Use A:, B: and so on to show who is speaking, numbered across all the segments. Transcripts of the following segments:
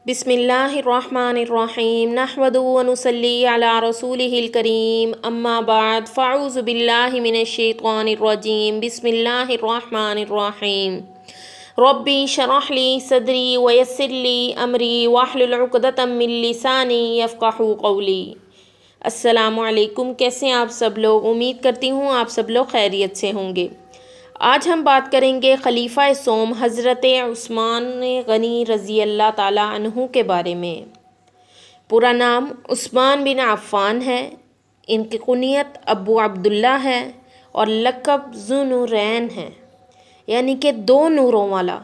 A: بسم اللہ الرحمن الرحیم نحمد و نصلی علی رسولہ الکریم اما بعد فاعوذ باللہ من الشیطان الرجیم بسم اللہ الرحمن الرحیم ربی شرح لی صدری ویسر لی امری واحلل عقدۃ من لسانی یفقہوا قولی۔ السلام علیکم، کیسے ہیں آپ سب لوگ؟ امید کرتی ہوں آپ سب لوگ خیریت سے ہوں گے۔ آج ہم بات کریں گے خلیفہ سوم حضرت عثمان غنی رضی اللہ تعالیٰ عنہ کے بارے میں۔ پورا نام عثمان بن عفان ہے، ان کی کنیت ابو عبداللہ ہے اور لقب ذو نورین ہے، یعنی کہ دو نوروں والا۔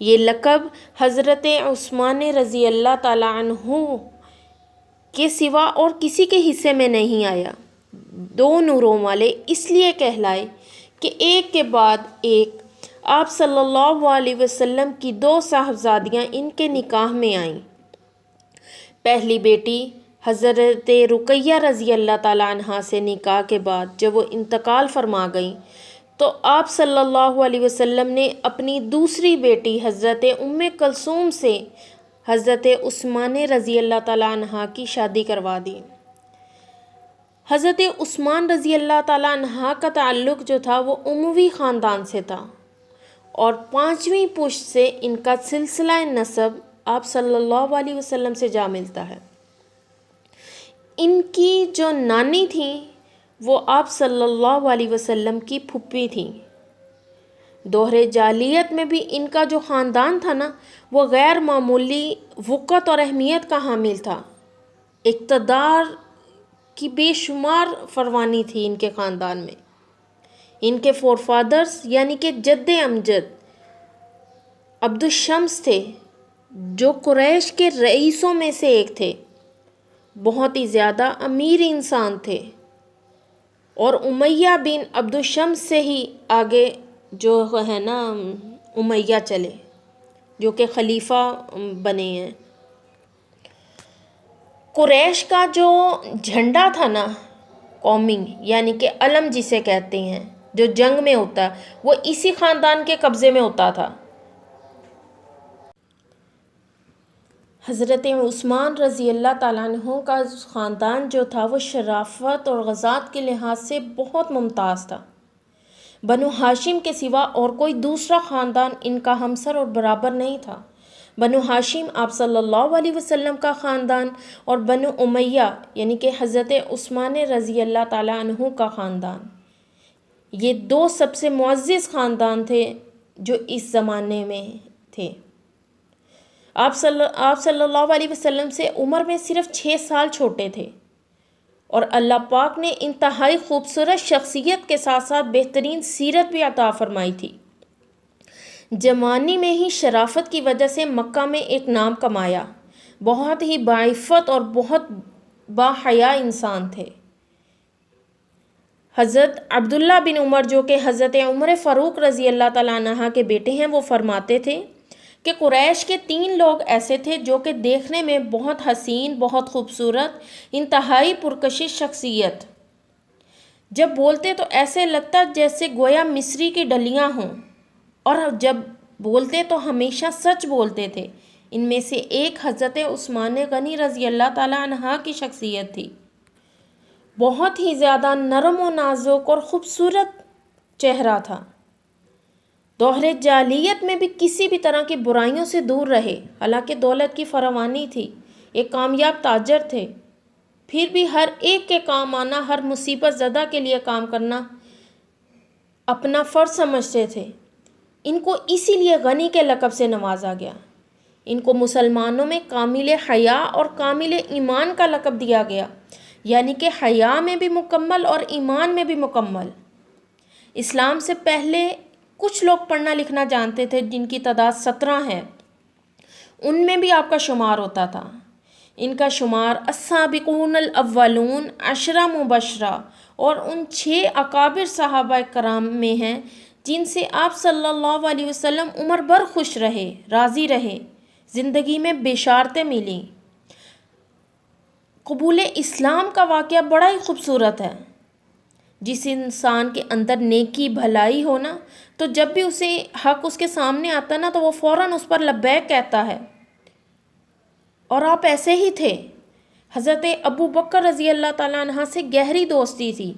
A: یہ لقب حضرت عثمان رضی اللہ تعالیٰ عنہ کے سوا اور کسی کے حصے میں نہیں آیا۔ دو نوروں والے اس لیے کہلائے کہ ایک کے بعد ایک آپ صلی اللہ علیہ وسلم کی دو صاحبزادیاں ان کے نکاح میں آئیں۔ پہلی بیٹی حضرت رقیہ رضی اللہ تعالیٰ عنہ سے نکاح کے بعد جب وہ انتقال فرما گئیں تو آپ صلی اللہ علیہ وسلم نے اپنی دوسری بیٹی حضرت کلثوم سے حضرت عثمان رضی اللہ تعالیٰ عنہ کی شادی کروا دی۔ حضرت عثمان رضی اللہ تعالیٰ عنہ کا تعلق جو تھا وہ اموی خاندان سے تھا اور 5ویں پشت سے ان کا سلسلہ نسب آپ صلی اللہ علیہ وسلم سے جا ملتا ہے۔ ان کی جو نانی تھیں وہ آپ صلی اللہ علیہ وسلم کی پھوپھی تھیں۔ دور جاہلیت میں بھی ان کا جو خاندان تھا نا وہ غیر معمولی وقت اور اہمیت کا حامل تھا۔ اقتدار کی بے شمار فروانی تھی ان کے خاندان میں۔ ان کے فور فادرز یعنی کہ جد امجد عبد الشمس تھے جو قریش کے رئیسوں میں سے ایک تھے، بہت ہی زیادہ امیر انسان تھے، اور امیہ بن عبد الشمس سے ہی آگے جو ہے نا امیہ چلے جو کہ خلیفہ بنے ہیں۔ قریش کا جو جھنڈا تھا نا قومی یعنی کہ علم جسے کہتے ہیں جو جنگ میں ہوتا ہے وہ اسی خاندان کے قبضے میں ہوتا تھا۔ حضرت عثمان رضی اللہ تعالیٰ عنہ کا خاندان جو تھا وہ شرافت اور غزات کے لحاظ سے بہت ممتاز تھا۔ بنو ہاشم کے سوا اور کوئی دوسرا خاندان ان کا ہمسر اور برابر نہیں تھا۔ بنو ہاشم آپ صلی اللہ علیہ وسلم کا خاندان اور بنو امیہ یعنی کہ حضرت عثمان رضی اللہ تعالیٰ عنہ کا خاندان، یہ دو سب سے معزز خاندان تھے جو اس زمانے میں تھے۔ آپ صلی اللہ علیہ وسلم سے عمر میں صرف 6 سال چھوٹے تھے اور اللہ پاک نے انتہائی خوبصورت شخصیت کے ساتھ ساتھ بہترین سیرت بھی عطا فرمائی تھی۔ جوانی میں ہی شرافت کی وجہ سے مکہ میں ایک نام کمایا، بہت ہی باعفت اور بہت باحیا انسان تھے۔ حضرت عبداللہ بن عمر جو کہ حضرت عمر فاروق رضی اللہ تعالیٰ عنہ کے بیٹے ہیں وہ فرماتے تھے کہ قریش کے 3 لوگ ایسے تھے جو کہ دیکھنے میں بہت حسین، بہت خوبصورت، انتہائی پرکشش شخصیت، جب بولتے تو ایسے لگتا جیسے گویا مصری کی ڈلیاں ہوں، اور جب بولتے تو ہمیشہ سچ بولتے تھے۔ ان میں سے ایک حضرت عثمان غنی رضی اللہ تعالیٰ عنہ کی شخصیت تھی۔ بہت ہی زیادہ نرم و نازک اور خوبصورت چہرہ تھا۔ دور جاہلیت میں بھی کسی بھی طرح کی برائیوں سے دور رہے، حالانکہ دولت کی فراوانی تھی، ایک کامیاب تاجر تھے، پھر بھی ہر ایک کے کام آنا، ہر مصیبت زدہ کے لیے کام کرنا اپنا فرض سمجھتے تھے۔ ان کو اسی لیے غنی کے لقب سے نوازا گیا۔ ان کو مسلمانوں میں کامل حیا اور کامل ایمان کا لقب دیا گیا، یعنی کہ حیا میں بھی مکمل اور ایمان میں بھی مکمل۔ اسلام سے پہلے کچھ لوگ پڑھنا لکھنا جانتے تھے جن کی تعداد 17 ہے، ان میں بھی آپ کا شمار ہوتا تھا۔ ان کا شمار السابقون الاولون 10 مبشرہ اور ان 6 اکابر صحابہ کرام میں ہیں جن سے آپ صلی اللہ علیہ وسلم عمر بھر خوش رہے، راضی رہے، زندگی میں بشارتیں ملیں۔ قبول اسلام کا واقعہ بڑا ہی خوبصورت ہے۔ جس انسان کے اندر نیکی بھلائی ہونا تو جب بھی اسے حق اس کے سامنے آتا نا تو وہ فوراً اس پر لبیک کہتا ہے، اور آپ ایسے ہی تھے۔ حضرت ابو بکر رضی اللہ تعالیٰ عنہ سے گہری دوستی تھی۔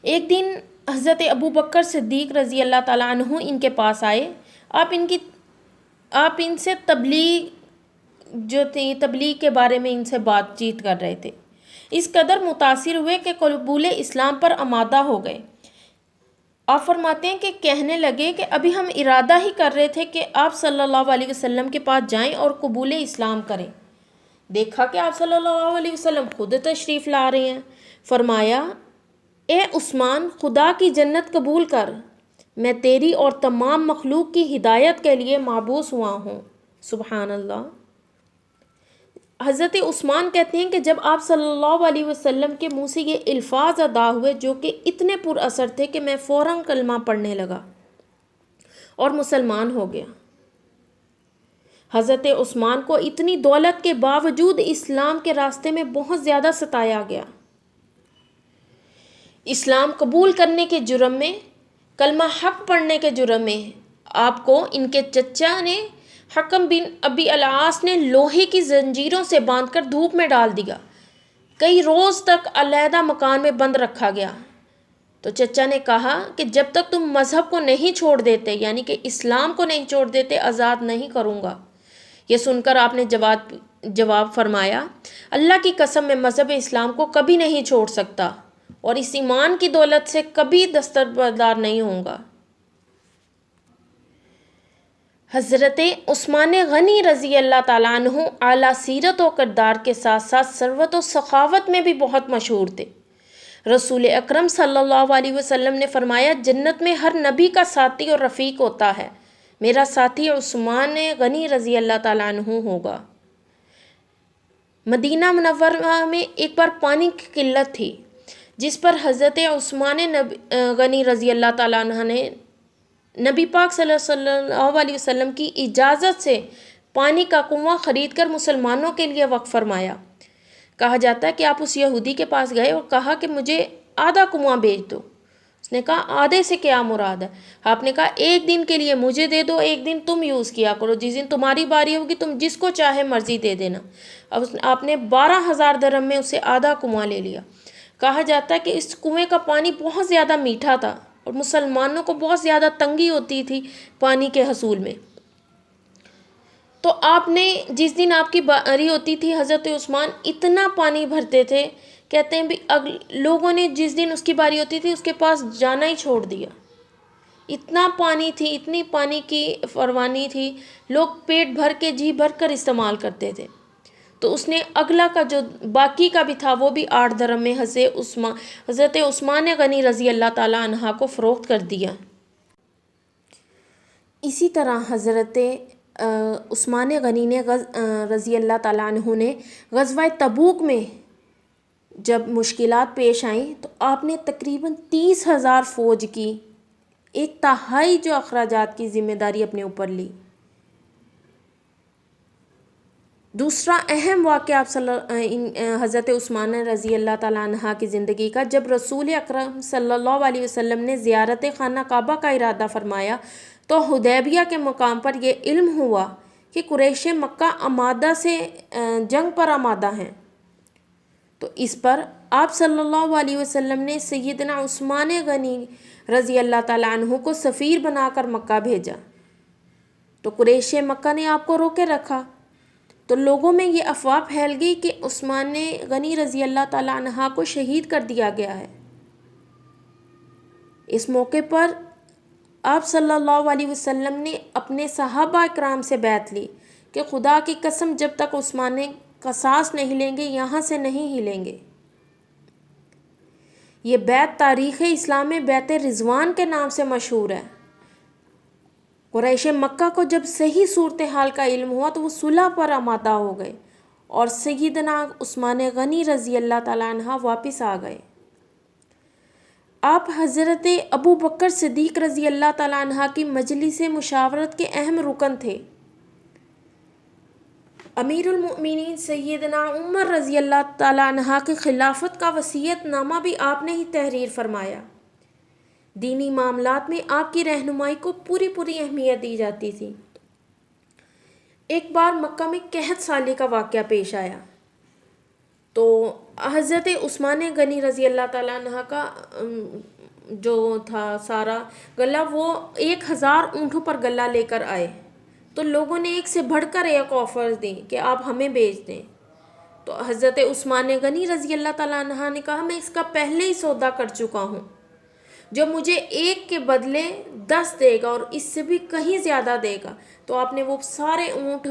A: ایک دن حضرت ابو بکر صدیق رضی اللہ تعالیٰ عنہ ان کے پاس آئے۔ آپ ان سے تبلیغ کے بارے میں ان سے بات چیت کر رہے تھے۔ اس قدر متاثر ہوئے کہ قبول اسلام پر آمادہ ہو گئے۔ آپ فرماتے ہیں کہ کہنے لگے کہ ابھی ہم ارادہ ہی کر رہے تھے کہ آپ صلی اللہ علیہ وسلم کے پاس جائیں اور قبول اسلام کریں۔ دیکھا کہ آپ صلی اللہ علیہ وسلم خود تشریف لا رہے ہیں۔ فرمایا، اے عثمان، خدا کی جنت قبول کر، میں تیری اور تمام مخلوق کی ہدایت کے لیے مبعوث ہوا ہوں۔ سبحان اللہ۔ حضرت عثمان کہتے ہیں کہ جب آپ صلی اللہ علیہ وسلم کے منہ سے یہ الفاظ ادا ہوئے جو کہ اتنے پر اثر تھے کہ میں فوراً کلمہ پڑھنے لگا اور مسلمان ہو گیا۔ حضرت عثمان کو اتنی دولت کے باوجود اسلام کے راستے میں بہت زیادہ ستایا گیا۔ اسلام قبول کرنے کے جرم میں، کلمہ حق پڑھنے کے جرم میں آپ کو ان کے چچا نے، حکم بن ابی العاص نے لوہے کی زنجیروں سے باندھ کر دھوپ میں ڈال دیا۔ کئی روز تک علیحدہ مکان میں بند رکھا گیا۔ تو چچا نے کہا کہ جب تک تم مذہب کو نہیں چھوڑ دیتے، یعنی کہ اسلام کو نہیں چھوڑ دیتے، آزاد نہیں کروں گا۔ یہ سن کر آپ نے جواب فرمایا، اللہ کی قسم میں مذہب اسلام کو کبھی نہیں چھوڑ سکتا اور اس ایمان کی دولت سے کبھی دستبردار نہیں ہوں گا۔ حضرت عثمان غنی رضی اللہ تعالیٰ عنہ اعلیٰ سیرت و کردار کے ساتھ ساتھ ثروت و سخاوت میں بھی بہت مشہور تھے۔ رسول اکرم صلی اللہ علیہ وسلم نے فرمایا، جنت میں ہر نبی کا ساتھی اور رفیق ہوتا ہے، میرا ساتھی عثمان غنی رضی اللہ تعالیٰ عنہ ہوگا۔ مدینہ منورہ میں ایک بار پانی کی قلت تھی، جس پر حضرت عثمان غنی رضی اللہ تعالیٰ عنہ نے نبی پاک صلی اللہ علیہ وسلم کی اجازت سے پانی کا کنواں خرید کر مسلمانوں کے لیے وقف فرمایا۔ کہا جاتا ہے کہ آپ اس یہودی کے پاس گئے اور کہا کہ مجھے آدھا کنواں بیچ دو۔ اس نے کہا آدھے سے کیا مراد ہے؟ آپ نے کہا ایک دن کے لیے مجھے دے دو، ایک دن تم یوز کیا کرو، جس دن تمہاری باری ہوگی تم جس کو چاہے مرضی دے دینا۔ اب آپ نے 12,000 درہم میں اسے آدھا کنواں لے لیا۔ کہا جاتا ہے کہ اس کنویں کا پانی بہت زیادہ میٹھا تھا اور مسلمانوں کو بہت زیادہ تنگی ہوتی تھی پانی کے حصول میں۔ تو آپ نے جس دن آپ کی باری ہوتی تھی، حضرت عثمان اتنا پانی بھرتے تھے، کہتے ہیں بھی لوگوں نے جس دن اس کی باری ہوتی تھی اس کے پاس جانا ہی چھوڑ دیا۔ اتنا پانی تھی، اتنی پانی کی فراوانی تھی، لوگ پیٹ بھر کے جی بھر کر استعمال کرتے تھے۔ تو اس نے اگلا کا جو باقی کا بھی تھا وہ بھی 8 درہم میں حضرت عثمان غنی رضی اللہ تعالیٰ عنہ کو فروخت کر دیا۔ اسی طرح حضرت عثمان غنی نے رضی اللہ تعالیٰ عنہ نے غزوہ تبوک میں جب مشکلات پیش آئیں تو آپ نے تقریباً 30,000 فوج کی 1/3 جو اخراجات کی ذمہ داری اپنے اوپر لی۔ دوسرا اہم واقعہ حضرت عثمان رضی اللہ تعالیٰ عنہ کی زندگی کا، جب رسول اکرم صلی اللہ علیہ وسلم نے زیارت خانہ کعبہ کا ارادہ فرمایا تو حدیبیہ کے مقام پر یہ علم ہوا کہ قریش مکہ آمادہ سے جنگ پر آمادہ ہیں۔ تو اس پر آپ صلی اللہ علیہ وسلم نے سیدنا عثمان غنی رضی اللہ تعالیٰ عنہ کو سفیر بنا کر مکہ بھیجا۔ تو قریش مکہ نے آپ کو روکے رکھا، تو لوگوں میں یہ افواہ پھیل گئی کہ عثمان غنی رضی اللہ تعالیٰ عنہ کو شہید کر دیا گیا ہے۔ اس موقع پر آپ صلی اللہ علیہ وسلم نے اپنے صحابہ اکرام سے بیعت لی کہ خدا کی قسم جب تک عثمان قصاص نہیں لیں گے یہاں سے نہیں ہلیں گے۔ یہ بیعت تاریخ اسلام میں بیعت رضوان کے نام سے مشہور ہے۔ قریش مکہ کو جب صحیح صورتحال کا علم ہوا تو وہ صلح پر آمادہ ہو گئے اور سیدنا عثمان غنی رضی اللہ تعالیٰ عنہ واپس آ گئے۔ آپ حضرت ابو بکر صدیق رضی اللہ تعالیٰ عنہ کی مجلس مشاورت کے اہم رکن تھے۔ امیر المؤمنین سیدنا عمر رضی اللہ تعالیٰ عنہ کی خلافت کا وصیت نامہ بھی آپ نے ہی تحریر فرمایا۔ دینی معاملات میں آپ کی رہنمائی کو پوری اہمیت دی جاتی تھی۔ ایک بار مکہ میں قحط سالی کا واقعہ پیش آیا، تو حضرت عثمان غنی رضی اللہ تعالیٰ عنہ کا جو تھا سارا غلہ، وہ 1000 اونٹوں پر غلہ لے کر آئے، تو لوگوں نے ایک سے بڑھ کر ایک آفر دی کہ آپ ہمیں بیچ دیں۔ تو حضرت عثمان غنی رضی اللہ تعالیٰ عنہ نے کہا میں اس کا پہلے ہی سودا کر چکا ہوں، جو مجھے 1 کے بدلے 10 دے گا اور اس سے بھی کہیں زیادہ دے گا۔ تو آپ نے وہ سارے اونٹ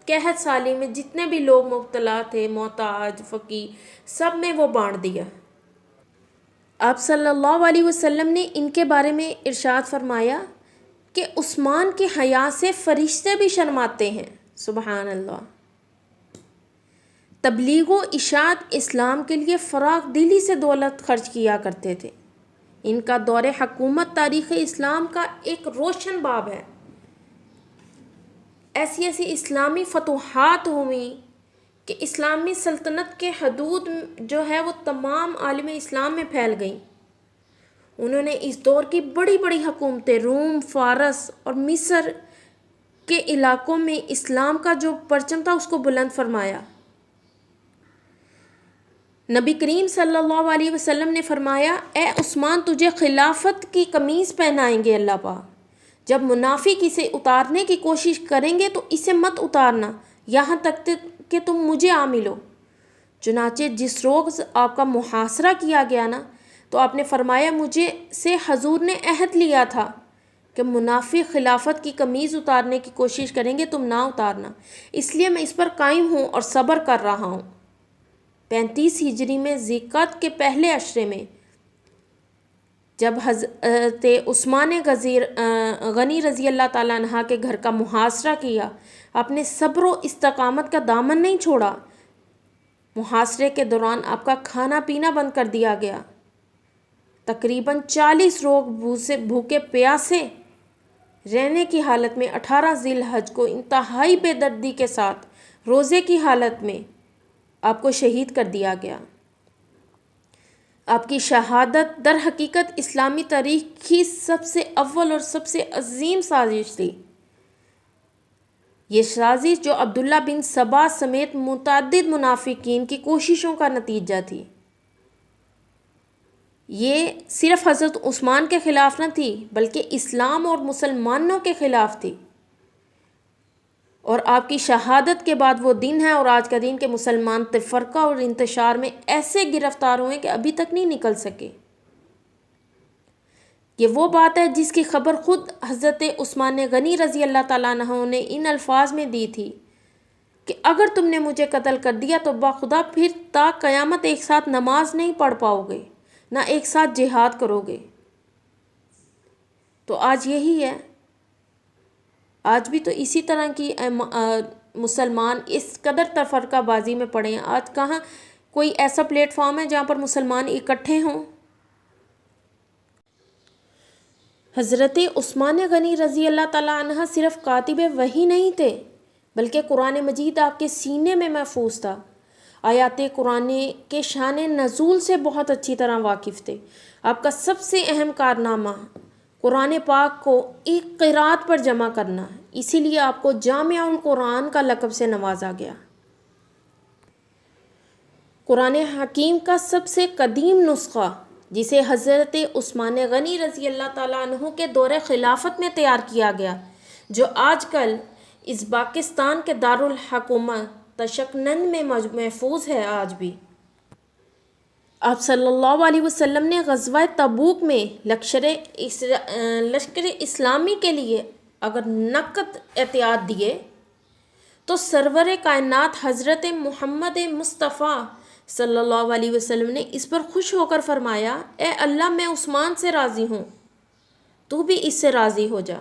A: قحط سالی میں جتنے بھی لوگ مبتلا تھے، محتاج، فقیر، سب میں وہ بانٹ دیا۔ آپ صلی اللہ علیہ وسلم نے ان کے بارے میں ارشاد فرمایا کہ عثمان کے حیا سے فرشتے بھی شرماتے ہیں۔ سبحان اللہ۔ تبلیغ و اشاعت اسلام کے لیے فراخ دلی سے دولت خرچ کیا کرتے تھے۔ ان کا دور حکومت تاریخ اسلام کا ایک روشن باب ہے۔ ایسی اسلامی فتوحات ہوئیں کہ اسلامی سلطنت کے حدود جو ہے وہ تمام عالم اسلام میں پھیل گئیں۔ انہوں نے اس دور کی بڑی بڑی حکومتیں، روم، فارس اور مصر کے علاقوں میں اسلام کا جو پرچم تھا اس کو بلند فرمایا۔ نبی کریم صلی اللہ علیہ وسلم نے فرمایا، اے عثمان تجھے خلافت کی قمیص پہنائیں گے اللہ پاک۔ جب منافق اسے اتارنے کی کوشش کریں گے تو اسے مت اتارنا یہاں تک کہ تم مجھے آ ملو۔ چنانچہ جس روز آپ کا محاصرہ کیا گیا نا، تو آپ نے فرمایا مجھے سے حضور نے عہد لیا تھا کہ منافق خلافت کی قمیض اتارنے کی کوشش کریں گے، تم نہ اتارنا، اس لیے میں اس پر قائم ہوں اور صبر کر رہا ہوں۔ 35 ہجری میں ذی-القعدہ کے پہلے عشرے میں جب حضرت عثمان غنی رضی اللہ تعالیٰ عنہ کے گھر کا محاصرہ کیا، آپ نے صبر و استقامت کا دامن نہیں چھوڑا۔ محاصرے کے دوران آپ کا کھانا پینا بند کر دیا گیا۔ تقریباً 40 روز بھوکے پیاسے رہنے کی حالت میں 18 ذی الحجہ کو انتہائی بے دردی کے ساتھ روزے کی حالت میں آپ کو شہید کر دیا گیا۔ آپ کی شہادت در حقیقت اسلامی تاریخ کی سب سے اول اور سب سے عظیم سازش تھی۔ یہ سازش جو عبداللہ بن سبا سمیت متعدد منافقین کی کوششوں کا نتیجہ تھی، یہ صرف حضرت عثمان کے خلاف نہ تھی بلکہ اسلام اور مسلمانوں کے خلاف تھی۔ اور آپ کی شہادت کے بعد وہ دن ہے اور آج کا دن کہ مسلمان تفرقہ اور انتشار میں ایسے گرفتار ہوئے کہ ابھی تک نہیں نکل سکے۔ یہ وہ بات ہے جس کی خبر خود حضرت عثمان غنی رضی اللہ تعالیٰ عنہ نے ان الفاظ میں دی تھی کہ اگر تم نے مجھے قتل کر دیا تو باخدا پھر تا قیامت ایک ساتھ نماز نہیں پڑھ پاؤ گے، نہ ایک ساتھ جہاد کرو گے۔ تو آج یہی ہے، آج بھی تو اسی طرح کی مسلمان اس قدر تفرقہ بازی میں پڑے ہیں۔ آج کہاں کوئی ایسا پلیٹ فارم ہے جہاں پر مسلمان اکٹھے ہوں۔ حضرت عثمان غنی رضی اللہ تعالیٰ عنہ صرف کاتب وحی نہیں تھے بلکہ قرآن مجید آپ کے سینے میں محفوظ تھا۔ آیات قرآن کے شان نزول سے بہت اچھی طرح واقف تھے۔ آپ کا سب سے اہم کارنامہ قرآن پاک کو ایک قرات پر جمع کرنا ہے، اسی لیے آپ کو جامع القرآن کا لقب سے نوازا گیا۔ قرآن حکیم کا سب سے قدیم نسخہ جسے حضرت عثمان غنی رضی اللہ تعالیٰ عنہ کے دور خلافت میں تیار کیا گیا، جو آج کل ازبکستان کے دارالحکومت تشکنن میں محفوظ ہے۔ آج بھی آپ صلی اللہ علیہ وسلم نے غزوہ تبوک میں لشکر اسلامی کے لیے اگر نقد احتیاط دیے تو سرور کائنات حضرت محمد مصطفیٰ صلی اللہ علیہ وسلم نے اس پر خوش ہو کر فرمایا، اے اللہ میں عثمان سے راضی ہوں، تو بھی اس سے راضی ہو جا۔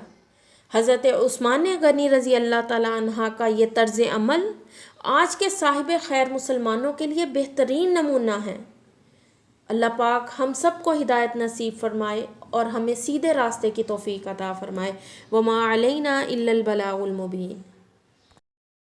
A: حضرت عثمان غنی رضی اللہ تعالیٰ عنہ کا یہ طرز عمل آج کے صاحب خیر مسلمانوں کے لیے بہترین نمونہ ہے۔ اللہ پاک ہم سب کو ہدایت نصیب فرمائے اور ہمیں سیدھے راستے کی توفیق عطا فرمائے۔ وما علینا الا البلاغ المبین۔